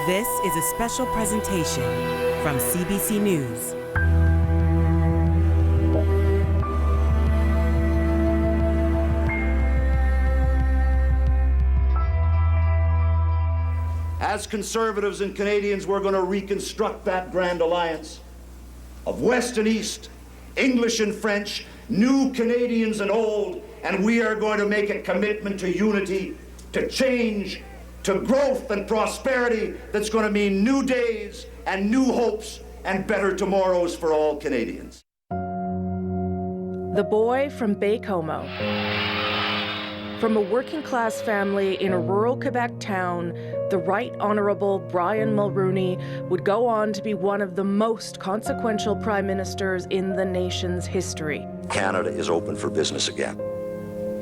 This is a special presentation from CBC News. As Conservatives and Canadians, we're going to reconstruct that grand alliance of West and East, English and French, new Canadians and old, and we are going to make a commitment to unity, to change, to growth and prosperity that's going to mean new days and new hopes and better tomorrows for all Canadians. The boy from Baie-Comeau. From a working-class family in a rural Quebec town, the Right Honourable Brian Mulroney would go on to be one of the most consequential prime ministers in the nation's history. Canada is open for business again.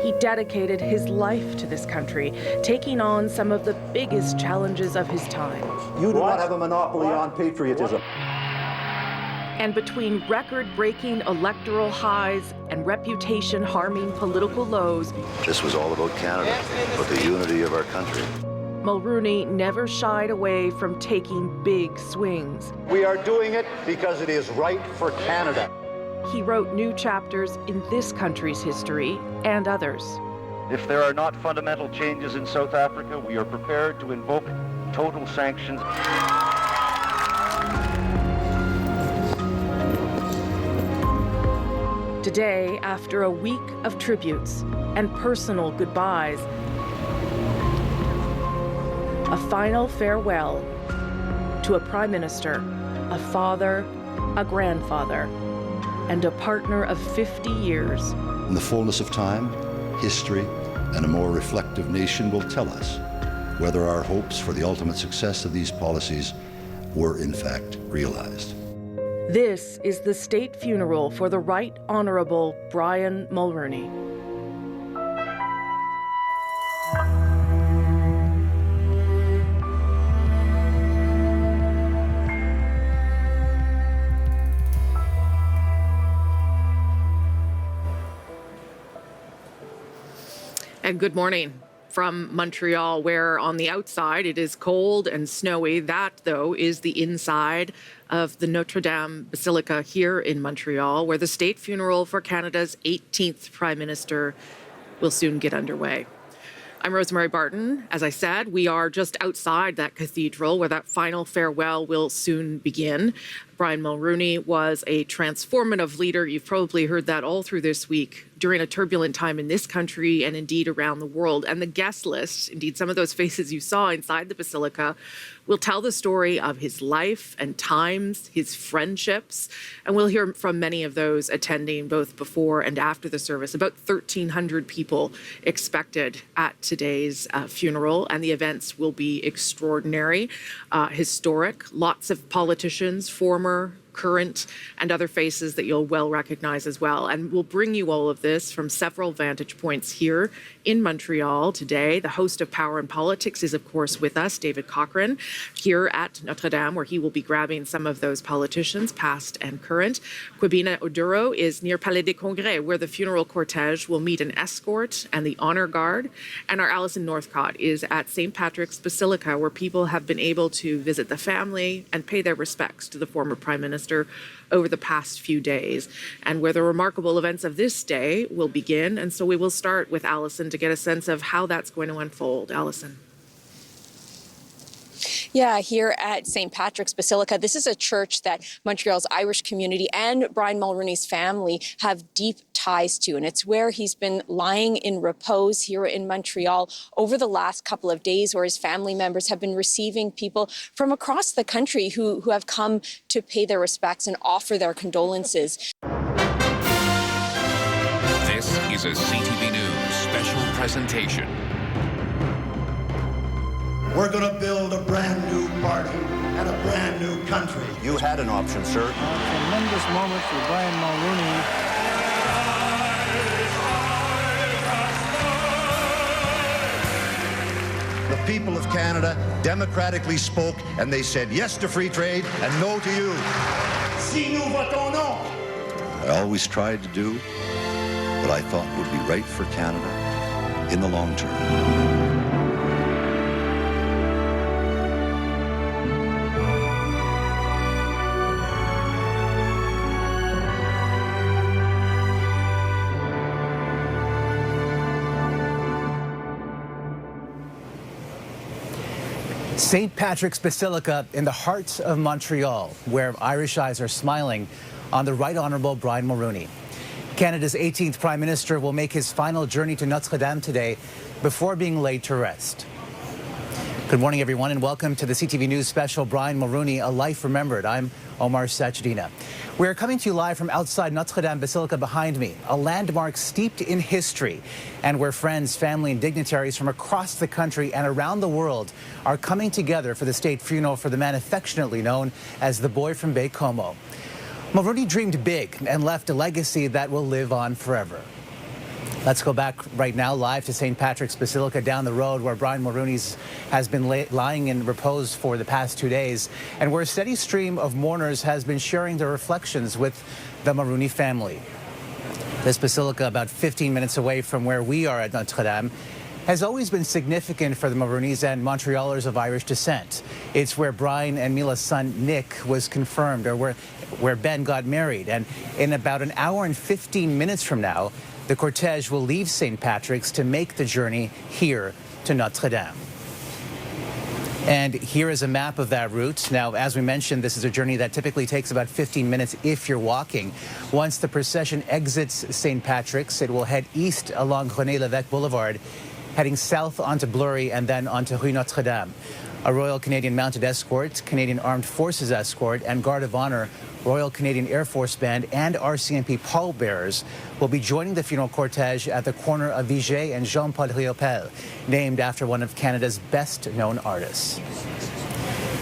He dedicated his life to this country, taking on some of the biggest challenges of his time. You do not have a monopoly on patriotism. And between record-breaking electoral highs and reputation-harming political lows, This was all about Canada, but the unity of our country. Mulroney never shied away from taking big swings. We are doing it because it is right for Canada. He wrote new chapters in this country's history and others. If there are not fundamental changes in South Africa, we are prepared to invoke total sanctions. Today, after a week of tributes and personal goodbyes, a final farewell to a prime minister, a father, a grandfather, and a partner of 50 years. In the fullness of time, history and a more reflective nation will tell us whether our hopes for the ultimate success of these policies were in fact realized. This is the state funeral for the Right Honourable Brian Mulroney. And good morning from Montreal, where on the outside it is cold and snowy. That, though, is the inside of the Notre Dame Basilica here in Montreal, where the state funeral for Canada's 18th Prime Minister will soon get underway. I'm Rosemary Barton. As I said, we are just outside that cathedral where that final farewell will soon begin. Brian Mulroney was a transformative leader. You've probably heard that all through this week during a turbulent time in this country and indeed around the world. And the guest list, indeed some of those faces you saw inside the Basilica, will tell the story of his life and times, his friendships, and we'll hear from many of those attending both before and after the service. About 1,300 people expected at today's funeral, and the events will be extraordinary, historic. Lots of politicians, former, current, and other faces that you'll well recognize as well. And we'll bring you all of this from several vantage points here in Montreal today. The host of Power and Politics is, of course, with us, David Cochrane, here at Notre Dame, where he will be grabbing some of those politicians, past and current. Kwabena Oduro is near Palais des Congrès, where the funeral cortege will meet an escort and the honor guard. And our Alison Northcott is at St. Patrick's Basilica, where people have been able to visit the family and pay their respects to the former Prime Minister over the past few days, and where the remarkable events of this day will begin. And so we will start with Alison to get a sense of how that's going to unfold. Alison. Yeah, here at St. Patrick's Basilica, this is a church that Montreal's Irish community and Brian Mulroney's family have deep ties to, and it's where he's been lying in repose here in Montreal over the last couple of days, where his family members have been receiving people from across the country who have come to pay their respects and offer their condolences. This is a CTV News special presentation. We're going to build a brand new party and a brand new country. You had an option, sir. A tremendous moment for Brian Mulroney. The people of Canada democratically spoke, and they said yes to free trade and no to you. Si nous votons non. I always tried to do what I thought would be right for Canada in the long term. St. Patrick's Basilica in the heart of Montreal, where Irish eyes are smiling on the Right Honourable Brian Mulroney. Canada's 18th Prime Minister will make his final journey to Notre Dame today before being laid to rest. Good morning, everyone, and welcome to the CTV News special, Brian Mulroney, A Life Remembered. I'm Omar Sachedina. We're coming to you live from outside Notre Dame Basilica behind me, a landmark steeped in history, and where friends, family, and dignitaries from across the country and around the world are coming together for the state funeral for the man affectionately known as the boy from Baie-Comeau. Mulroney dreamed big and left a legacy that will live on forever. Let's go back right now live to St. Patrick's Basilica down the road, where Brian Mulroney has been lying in repose for the past 2 days, and where a steady stream of mourners has been sharing their reflections with the Mulroney family. This basilica, about 15 minutes away from where we are at Notre Dame, has always been significant for the Mulroneys and Montrealers of Irish descent. It's where Brian and Mila's son Nick was confirmed, or where Ben got married. And in about an hour and 15 minutes from now, the cortege will leave St. Patrick's to make the journey here to Notre Dame. And here is a map of that route. Now, as we mentioned, this is a journey that typically takes about 15 minutes if you're walking. Once the procession exits St. Patrick's, it will head east along René Lévesque Boulevard, heading south onto Bleury and then onto Rue Notre Dame. A Royal Canadian Mounted Escort, Canadian Armed Forces Escort, and Guard of Honor, Royal Canadian Air Force Band, and RCMP pallbearers will be joining the funeral cortege at the corner of Viger and Jean-Paul Riopel, named after one of Canada's best-known artists.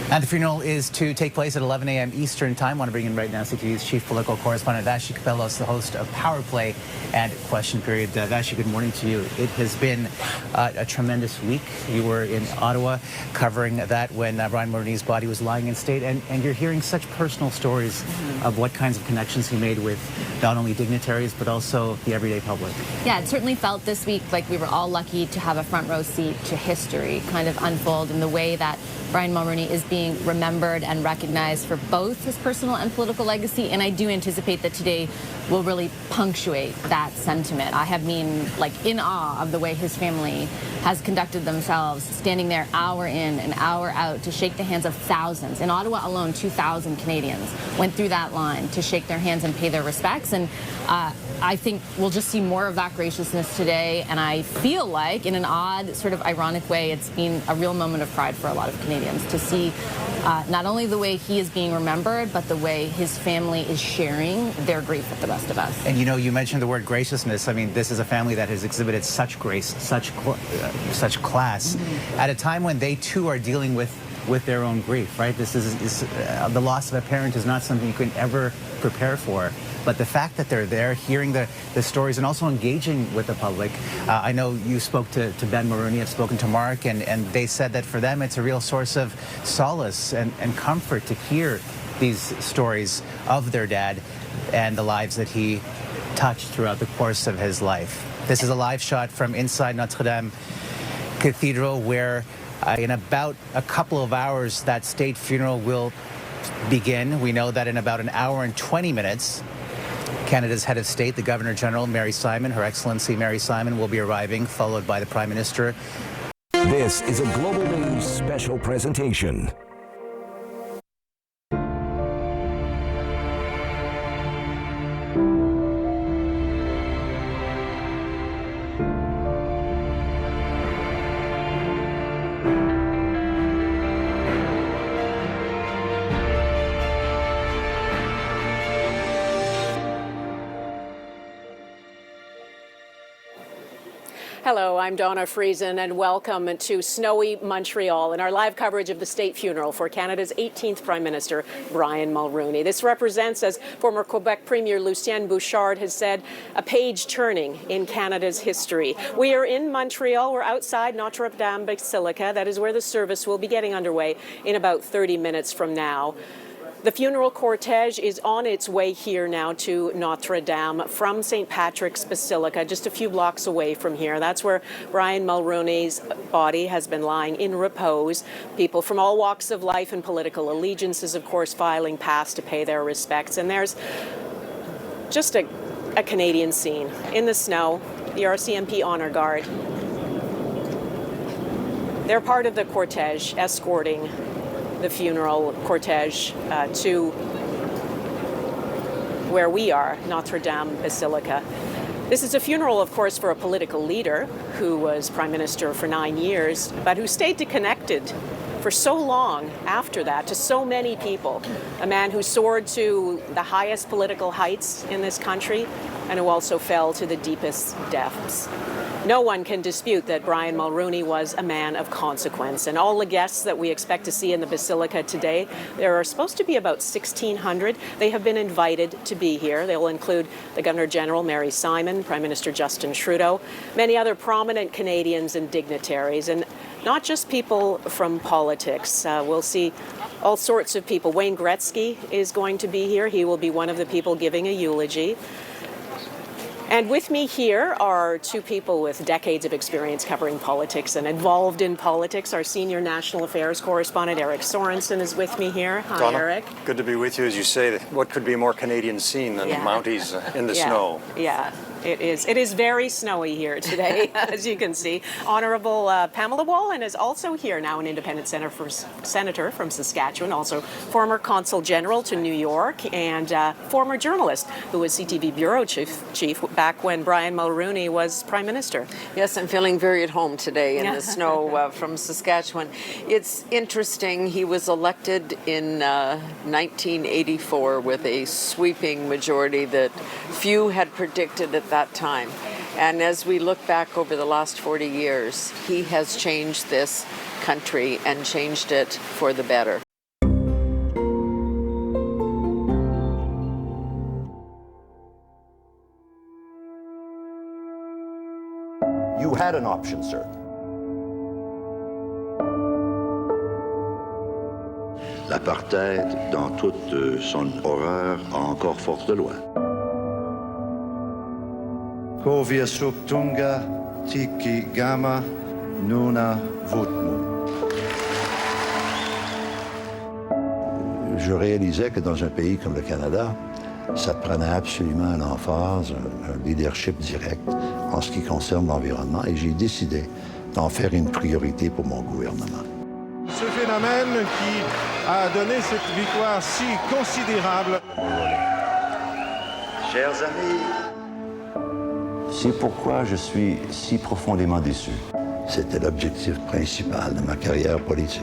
And the funeral is to take place at 11 a.m. Eastern Time. I want to bring in right now CTV's chief political correspondent, Vashi Kapellos, the host of Power Play and Question Period. Vashi, good morning to you. It has been a tremendous week. You were in Ottawa covering that when Brian Mulroney's body was lying in state, and you're hearing such personal stories of what kinds of connections he made with not only dignitaries but also the everyday public. Yeah, it certainly felt this week like we were all lucky to have a front row seat to history kind of unfold in the way that Brian Mulroney is being remembered and recognized for both his personal and political legacy, and I do anticipate that today will really punctuate that sentiment. I have been in awe of the way his family has conducted themselves, standing there hour in and hour out to shake the hands of thousands. In Ottawa alone, 2,000 Canadians went through that line to shake their hands and pay their respects, and I think we'll just see more of that graciousness today, and I feel like, in an odd, sort of ironic way, it's been a real moment of pride for a lot of Canadians to see not only the way he is being remembered, but the way his family is sharing their grief with the rest of us. And you mentioned the word graciousness. I mean, this is a family that has exhibited such grace, such class, at a time when they too are dealing with their own grief, right? This is the loss of a parent is not something you can ever prepare for. But the fact that they're there, hearing the stories, and also engaging with the public. I know you spoke to Ben Mulroney, I've spoken to Mark, and they said that for them it's a real source of solace and comfort to hear these stories of their dad and the lives that he touched throughout the course of his life. This is a live shot from inside Notre Dame Cathedral, where in about a couple of hours that state funeral will begin. We know that in about an hour and 20 minutes, Canada's head of state, the Governor-General, Mary Simon, Her Excellency Mary Simon, will be arriving, followed by the Prime Minister. This is a Global News special presentation. Hello, I'm Donna Friesen, and welcome to snowy Montreal in our live coverage of the state funeral for Canada's 18th Prime Minister, Brian Mulroney. This represents, as former Quebec Premier Lucien Bouchard has said, a page turning in Canada's history. We are in Montreal. We're outside Notre Dame Basilica. That is where the service will be getting underway in about 30 minutes from now. The funeral cortege is on its way here now to Notre Dame from St. Patrick's Basilica, just a few blocks away from here. That's where Brian Mulroney's body has been lying in repose. People from all walks of life and political allegiances, of course, filing past to pay their respects. And there's just a Canadian scene in the snow, the RCMP Honor Guard. They're part of the cortege escorting the funeral cortege to where we are, Notre Dame Basilica. This is a funeral, of course, for a political leader who was Prime Minister for 9 years, but who stayed connected for so long after that to so many people. A man who soared to the highest political heights in this country and who also fell to the deepest depths. No one can dispute that Brian Mulroney was a man of consequence, and all the guests that we expect to see in the Basilica today, there are supposed to be about 1,600. They have been invited to be here. They will include the Governor-General, Mary Simon, Prime Minister Justin Trudeau, many other prominent Canadians and dignitaries, and not just people from politics. We'll see all sorts of people. Wayne Gretzky is going to be here. He will be one of the people giving a eulogy. And with me here are two people with decades of experience covering politics and involved in politics. Our senior national affairs correspondent, Eric Sorensen, is with me here. Hi, Donna, Eric. Good to be with you. As you say, what could be a more Canadian scene than the Mounties in the snow? Yeah. It is very snowy here today, as you can see. Honourable Pamela Wallin is also here now, an independent senator from Saskatchewan, also former Consul General to New York, and former journalist who was CTV Bureau Chief back when Brian Mulroney was Prime Minister. Yes, I'm feeling very at home today in the snow from Saskatchewan. It's interesting, he was elected in 1984 with a sweeping majority that few had predicted at that time. And as we look back over the last 40 years, he has changed this country and changed it for the better. You had an option, sir. L'apartheid, dans toute son horreur, a encore force de loi. Kovia suktunga tiki gama nuna vutmu. Je réalisais que dans un pays comme le Canada, ça prenait absolument l'emphase, un leadership direct en ce qui concerne l'environnement, et j'ai décidé d'en faire une priorité pour mon gouvernement. Ce phénomène qui a donné cette victoire si considérable. Chers amis, c'est pourquoi je suis si profondément déçu. C'était l'objectif principal de ma carrière politique.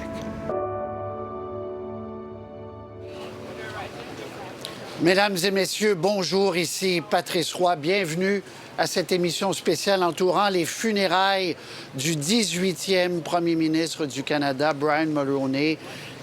Mesdames et messieurs, bonjour, ici Patrice Roy. Bienvenue à cette émission spéciale entourant les funérailles du 18e Premier ministre du Canada, Brian Mulroney,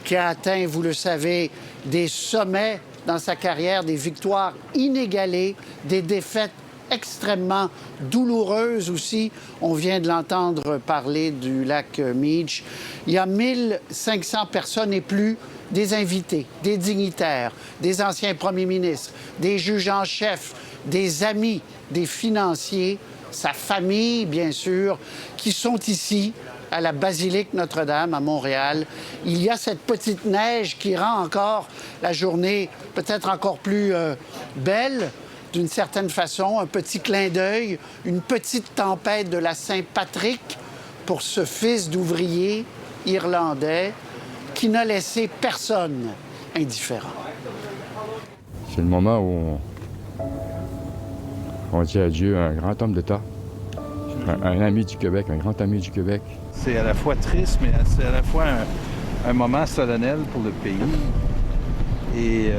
qui a atteint, vous le savez, des sommets dans sa carrière, des victoires inégalées, des défaites extrêmement douloureuses aussi. On vient de l'entendre parler du lac Meach. Il y a 1500 personnes et plus, des invités, des dignitaires, des anciens premiers ministres, des juges en chef, des amis, des financiers, sa famille, bien sûr, qui sont ici à la basilique Notre-Dame à Montréal. Il y a cette petite neige qui rend encore la journée peut-être encore plus belle, d'une certaine façon, un petit clin d'œil, une petite tempête de la Saint-Patrick pour ce fils d'ouvrier irlandais qui n'a laissé personne indifférent. C'est le moment où on dit adieu à un grand homme d'État, un ami du Québec, un grand ami du Québec. C'est à la fois triste, mais c'est à la fois un moment solennel pour le pays et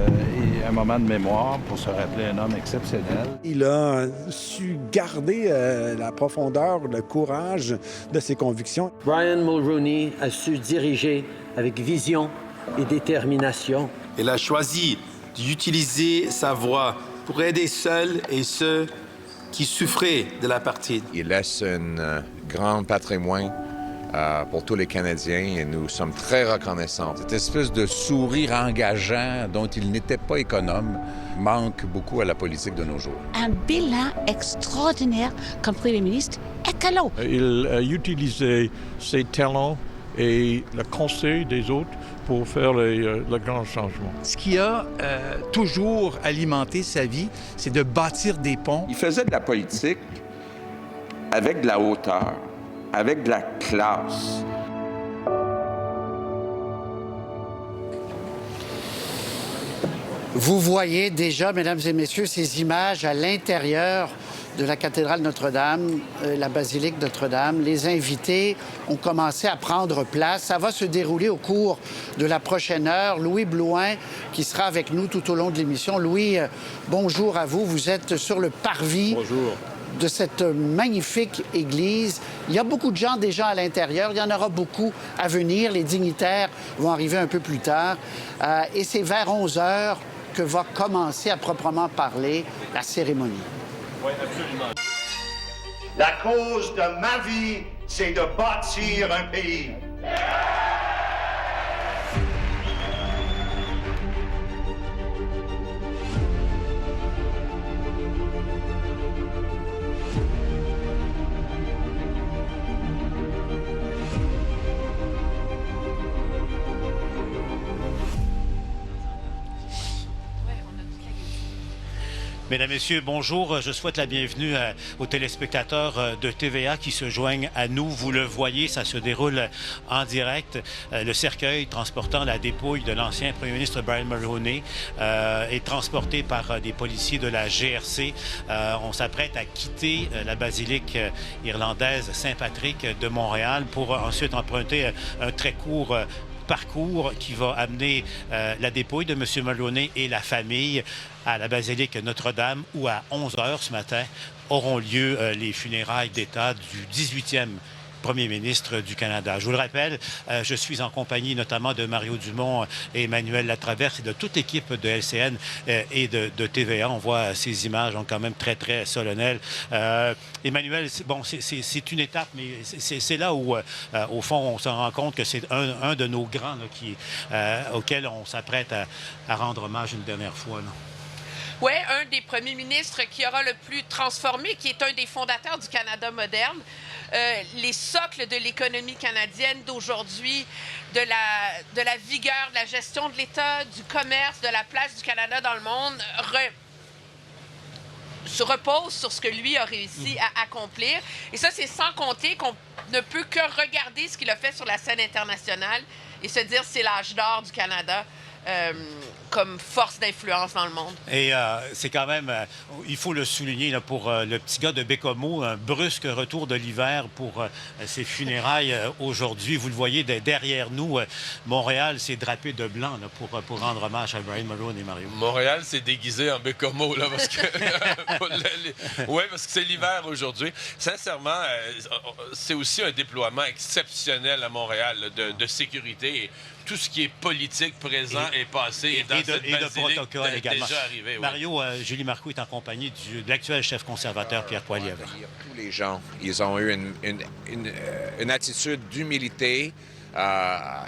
un moment de mémoire pour se rappeler un homme exceptionnel. Il a su garder la profondeur, le courage de ses convictions. Brian Mulroney a su diriger avec vision et détermination. Il a choisi d'utiliser sa voix pour aider seuls et ceux qui souffraient de l'apartheid. Il laisse un grand patrimoine pour tous les Canadiens et nous sommes très reconnaissants. Cette espèce de sourire engageant dont il n'était pas économe manque beaucoup à la politique de nos jours. Un bilan extraordinaire comme Premier ministre écolo. Il a utilisé ses talents et le conseil des autres pour faire le grand changement. Ce qui a toujours alimenté sa vie, c'est de bâtir des ponts. Il faisait de la politique avec de la hauteur, avec de la classe. Vous voyez déjà, mesdames et messieurs, ces images à l'intérieur de la cathédrale Notre-Dame, la basilique Notre-Dame. Les invités ont commencé à prendre place. Ça va se dérouler au cours de la prochaine heure. Louis Blouin, qui sera avec nous tout au long de l'émission. Louis, bonjour à vous. Vous êtes sur le parvis de cette magnifique église. Il y a beaucoup de gens déjà à l'intérieur. Il y en aura beaucoup à venir. Les dignitaires vont arriver un peu plus tard. Et c'est vers 11 heures que va commencer à proprement parler la cérémonie. Oui, absolument. La cause de ma vie, c'est de bâtir un pays. Mesdames, Messieurs, bonjour. Je souhaite la bienvenue aux téléspectateurs de TVA qui se joignent à nous. Vous le voyez, ça se déroule en direct. Le cercueil transportant la dépouille de l'ancien premier ministre Brian Mulroney est transporté par des policiers de la GRC. On s'apprête à quitter la basilique irlandaise Saint-Patrick de Montréal pour ensuite emprunter un très court parcours qui va amener la dépouille de M. Mulroney et la famille à la basilique Notre-Dame où à 11 heures ce matin auront lieu les funérailles d'État du 18e premier ministre du Canada. Je vous le rappelle, je suis en compagnie notamment de Mario Dumont et Emmanuel Latraverse et de toute l'équipe de LCN et de TVA. On voit ces images donc quand même très, très solennelles. Emmanuel, bon, c'est une étape, mais c'est là où, au fond, on se rend compte que c'est un de nos grands là, auquel on s'apprête à rendre hommage une dernière fois. Là. Oui, un des premiers ministres qui aura le plus transformé, qui est un des fondateurs du Canada moderne. Les socles de l'économie canadienne d'aujourd'hui, de la vigueur, de la gestion de l'État, du commerce, de la place du Canada dans le monde, se repose sur ce que lui a réussi à accomplir. Et ça, c'est sans compter qu'on ne peut que regarder ce qu'il a fait sur la scène internationale et se dire c'est l'âge d'or du Canada. Comme force d'influence dans le monde. Et c'est quand même, il faut le souligner là, pour le petit gars de Bécomo, un brusque retour de l'hiver pour ses funérailles aujourd'hui. Vous le voyez derrière nous, Montréal s'est drapé de blanc là, pour rendre hommage à Brian Mulroney et Mario. Montréal s'est déguisé en Bécomo, là, parce que oui, parce que c'est l'hiver aujourd'hui. Sincèrement, c'est aussi un déploiement exceptionnel à Montréal là, de sécurité. Et tout ce qui est politique présent est passé et dans cette basilique protocole également. Déjà arrivé. Mario, Julie Marcoux est en compagnie de l'actuel chef conservateur Pierre Poilievre. Tous les gens, ils ont eu une attitude d'humilité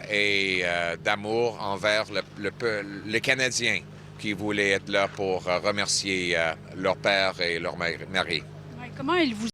et d'amour envers le Canadien qui voulaient être là pour remercier leur père et leur mari. Ouais, comment ils vous